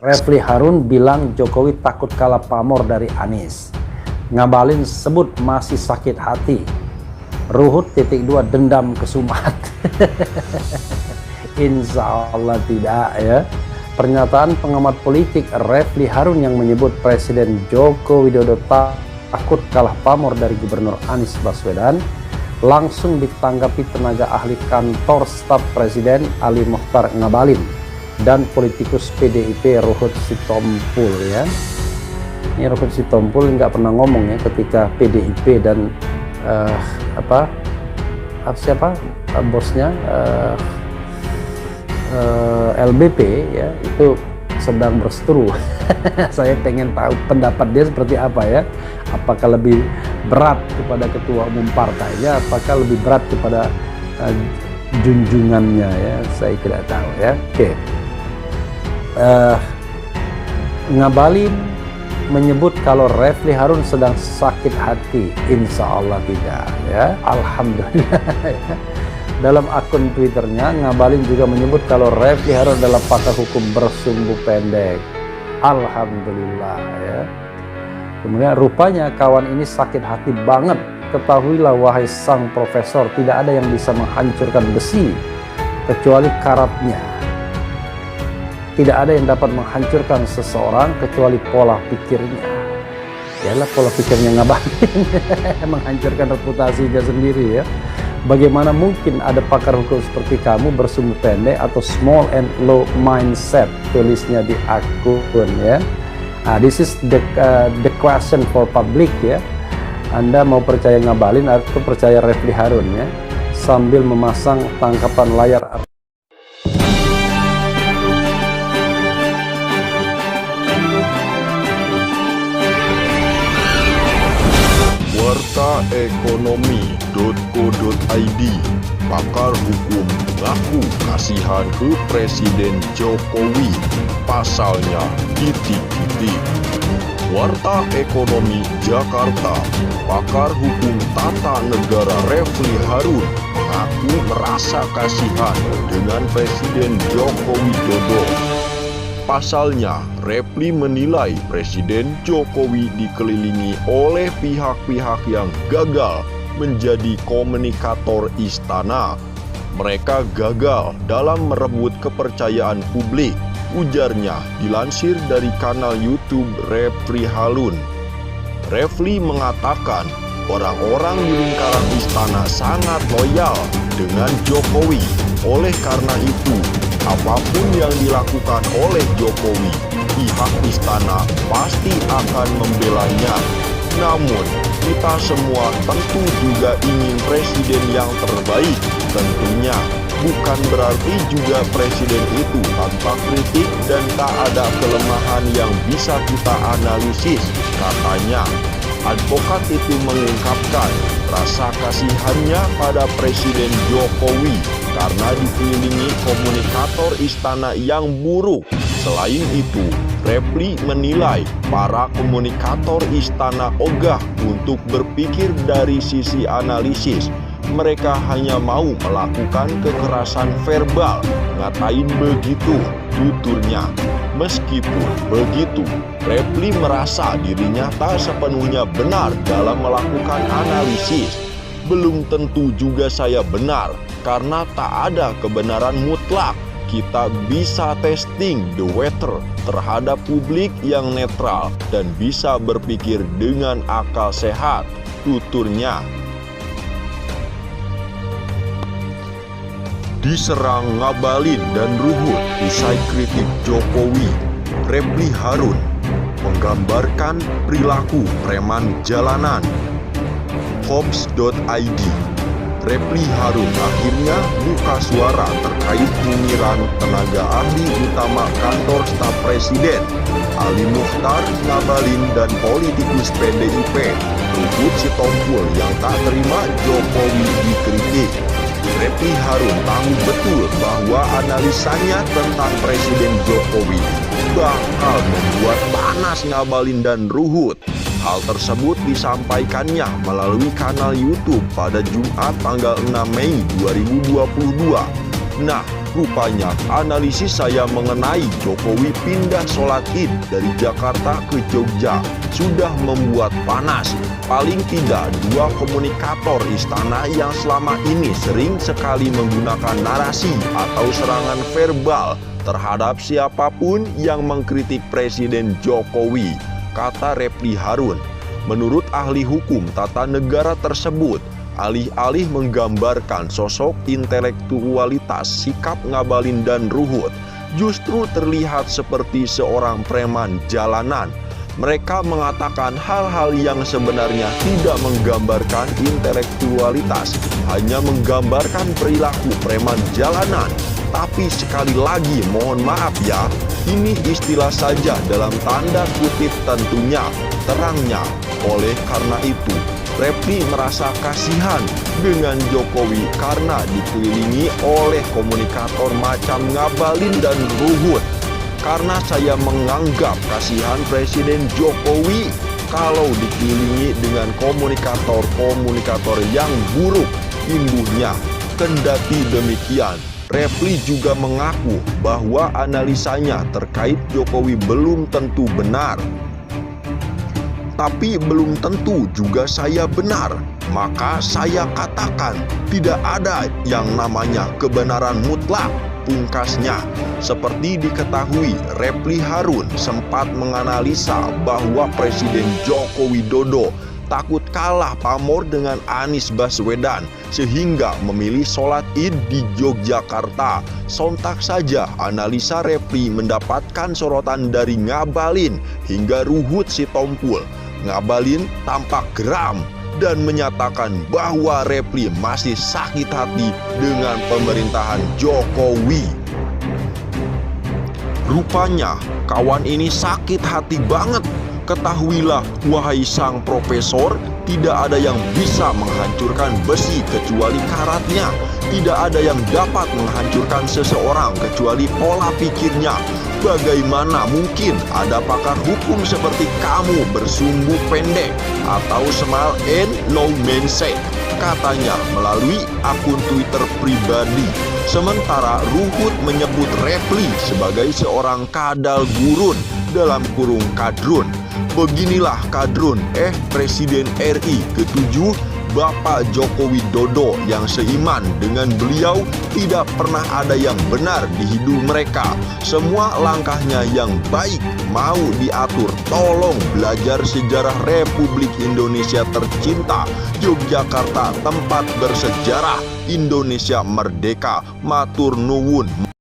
Refly Harun bilang Jokowi takut kalah pamor dari Anies. Ngabalin sebut masih sakit hati. Ruhut .2 dendam ke Sumat. Insya Allah tidak ya. Pernyataan pengamat politik Refly Harun yang menyebut Presiden Joko Widodo takut kalah pamor dari Gubernur Anies Baswedan langsung ditanggapi tenaga ahli kantor staf Presiden Ali Mokhtar Ngabalin dan politikus PDIP Ruhut Sitompul ya. Ini Ruhut Sitompul nggak pernah ngomong ya ketika PDIP dan siapa bosnya LBP ya itu sedang berseteru. Saya pengen tahu pendapat dia seperti apa ya. Apakah lebih berat kepada ketua umum partainya, apakah lebih berat kepada junjungannya ya, saya tidak tahu ya. Oke. Ngabalin menyebut kalau Refly Harun sedang sakit hati. Insya Allah tidak ya, alhamdulillah ya. Dalam akun Twitternya, Ngabalin juga menyebut kalau Refly Harun adalah pakar hukum bersumbu pendek. Alhamdulillah ya. Kemudian rupanya kawan ini sakit hati banget. Ketahuilah wahai sang profesor, tidak ada yang bisa menghancurkan besi kecuali karatnya. Tidak ada yang dapat menghancurkan seseorang kecuali pola pikirnya. Yalah pola pikirnya Ngabalin menghancurkan reputasinya sendiri ya. Bagaimana mungkin ada pakar hukum seperti kamu bersumbu pendek atau small and low mindset, tulisnya di akun ya. This is the question for public ya. Anda mau percaya Ngabalin atau percaya Refly Harun ya, sambil memasang tangkapan layar. wartaekonomi.co.id. Pakar hukum mengaku kasihan ke Presiden Jokowi, pasalnya titik-titik. Warta Ekonomi Jakarta. Pakar hukum tata negara Refly Harun mengaku merasa kasihan dengan Presiden Joko Widodo. Pasalnya, Refly menilai Presiden Jokowi dikelilingi oleh pihak-pihak yang gagal menjadi komunikator istana. Mereka gagal dalam merebut kepercayaan publik, ujarnya dilansir dari kanal YouTube Refly Harun. Refly mengatakan orang-orang di lingkaran istana sangat loyal dengan Jokowi. Oleh karena itu, apapun yang dilakukan oleh Jokowi, pihak istana pasti akan membelanya. Namun, kita semua tentu juga ingin presiden yang terbaik. Tentunya, bukan berarti juga presiden itu tanpa kritik dan tak ada kelemahan yang bisa kita analisis, katanya. Advokat itu mengungkapkan rasa kasihannya pada Presiden Jokowi karena dikelilingi komunikator istana yang buruk. Selain itu, Refly menilai para komunikator istana ogah untuk berpikir dari sisi analisis. Mereka hanya mau melakukan kekerasan verbal, ngatain begitu, tuturnya. Meskipun begitu, Refly merasa dirinya tak sepenuhnya benar dalam melakukan analisis. Belum tentu juga saya benar, karena tak ada kebenaran mutlak. Kita bisa testing the water terhadap publik yang netral dan bisa berpikir dengan akal sehat, tuturnya. Diserang Ngabalin dan Ruhut usai kritik Jokowi, Refly Harun menggambarkan perilaku preman jalanan. Forbes.id. Refly Harun akhirnya buka suara terkait nyinyiran tenaga ahli utama kantor staf presiden Ali Mokhtar Ngabalin dan politikus PDIP Ruhut Sitompul yang tak terima Jokowi dikritik. Refly Harun tahu betul bahwa analisanya tentang Presiden Jokowi bakal membuat panas Ngabalin dan Ruhut. Hal tersebut disampaikannya melalui kanal YouTube pada Jumat tanggal 6 Mei 2022. Nah, Rupanya analisis saya mengenai Jokowi pindah sholat id dari Jakarta ke Jogja sudah membuat panas paling tidak dua komunikator istana yang selama ini sering sekali menggunakan narasi atau serangan verbal terhadap siapapun yang mengkritik Presiden Jokowi, kata Refli Harun. Menurut ahli hukum tata negara tersebut, alih-alih menggambarkan sosok intelektualitas sikap Ngabalin dan Ruhut, justru terlihat seperti seorang preman jalanan. Mereka mengatakan hal-hal yang sebenarnya tidak menggambarkan intelektualitas, hanya menggambarkan perilaku preman jalanan. Tapi sekali lagi mohon maaf ya, ini istilah saja dalam tanda kutip tentunya, terangnya. Oleh karena itu, Refli merasa kasihan dengan Jokowi karena dikelilingi oleh komunikator macam Ngabalin dan Ruhut. Karena saya menganggap kasihan Presiden Jokowi kalau dikelilingi dengan komunikator-komunikator yang buruk imbuhnya. Kendati demikian, Refli juga mengaku bahwa analisanya terkait Jokowi belum tentu benar. Tapi belum tentu juga saya benar. Maka saya katakan tidak ada yang namanya kebenaran mutlak, pungkasnya. Seperti diketahui, Refli Harun sempat menganalisa bahwa Presiden Joko Widodo takut kalah pamor dengan Anies Baswedan sehingga memilih sholat id di Yogyakarta. Sontak saja analisa Refli mendapatkan sorotan dari Ngabalin hingga Ruhut Sitompul. Ngabalin tampak geram dan menyatakan bahwa Refli masih sakit hati dengan pemerintahan Jokowi. Rupanya kawan ini sakit hati banget. Ketahuilah wahai sang profesor, tidak ada yang bisa menghancurkan besi kecuali karatnya. Tidak ada yang dapat menghancurkan seseorang kecuali pola pikirnya. Bagaimana mungkin ada pakar hukum seperti kamu bersumbu pendek atau smile and no mindset, katanya melalui akun Twitter pribadi. Sementara Ruhut menyebut Refli sebagai seorang kadal gurun dalam kurung kadrun. Beginilah kadrun Presiden RI ke-7 Bapak Joko Widodo yang seiman dengan beliau. Tidak pernah ada yang benar di hidup mereka. Semua langkahnya yang baik mau diatur. Tolong belajar sejarah Republik Indonesia tercinta, Yogyakarta tempat bersejarah, Indonesia merdeka. Matur nuwun.